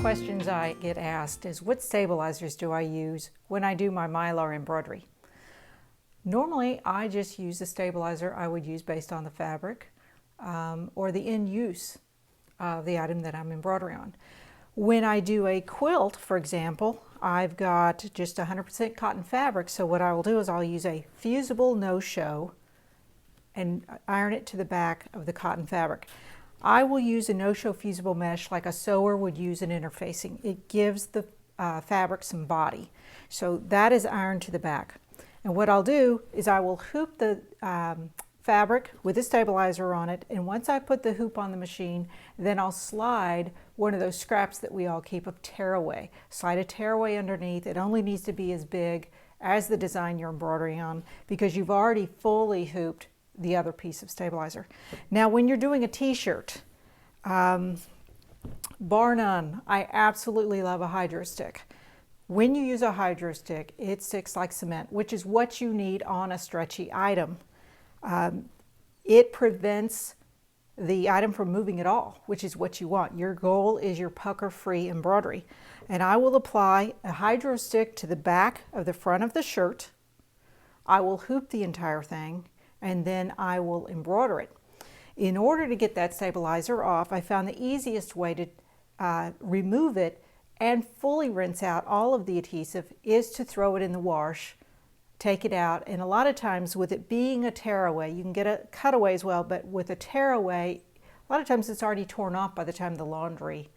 questions I get asked is, what stabilizers do I use when I do my Mylar embroidery? Normally, I just use the stabilizer I would use based on the fabric or the end use of the item that I'm embroidering on. When I do a quilt, for example, I've got just 100% cotton fabric, so what I will do is I'll use a fusible no-show and iron it to the back of the cotton fabric. I will use a no-show fusible mesh like a sewer would use an interfacing. It gives the fabric some body. So that is ironed to the back. And what I'll do is I will hoop the fabric with a stabilizer on it, and once I put the hoop on the machine, then I'll slide one of those scraps that we all keep of Tearaway. Slide a Tearaway underneath. It only needs to be as big as the design you're embroidering on because you've already fully hooped the other piece of stabilizer. Now when you're doing a t-shirt, bar none, I absolutely love a hydro stick. When you use a hydro stick, it sticks like cement, which is what you need on a stretchy item. It prevents the item from moving at all, which is what you want. Your goal is your pucker-free embroidery. And I will apply a hydro stick to the back of the front of the shirt. I will hoop the entire thing, and then I will embroider it. In order to get that stabilizer off, I found the easiest way to remove it and fully rinse out all of the adhesive is to throw it in the wash, take it out, and a lot of times with it being a tearaway, you can get a cutaway as well, but with a tearaway, a lot of times it's already torn off by the time the laundry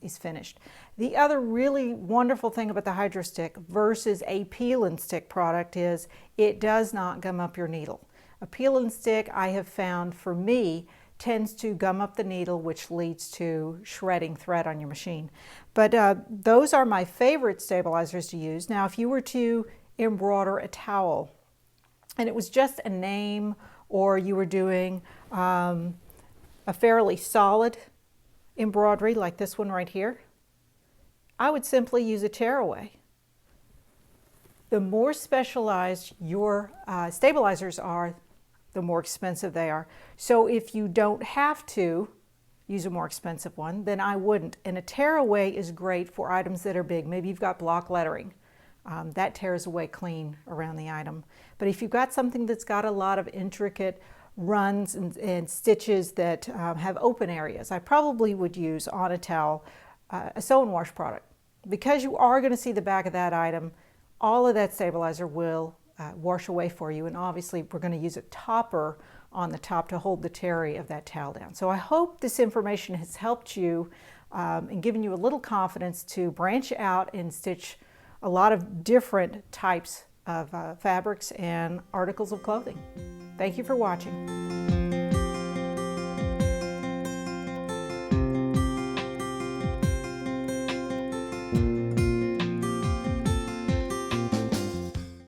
is finished. The other really wonderful thing about the hydro stick versus a peel and stick product is it does not gum up your needle. A peel and stick, I have found, for me, tends to gum up the needle, which leads to shredding thread on your machine. But those are my favorite stabilizers to use. Now, if you were to embroider a towel and it was just a name, or you were doing a fairly solid embroidery like this one right here, I would simply use a Tearaway. The more specialized your stabilizers are, the more expensive they are. So if you don't have to use a more expensive one, then I wouldn't. And a Tearaway is great for items that are big. Maybe you've got block lettering. That tears away clean around the item. But if you've got something that's got a lot of intricate runs and stitches that have open areas, I probably would use on a towel a sew and wash product. Because you are going to see the back of that item, all of that stabilizer will wash away for you, and obviously we're going to use a topper on the top to hold the terry of that towel down. So I hope this information has helped you and given you a little confidence to branch out and stitch a lot of different types of fabrics and articles of clothing. Thank you for watching.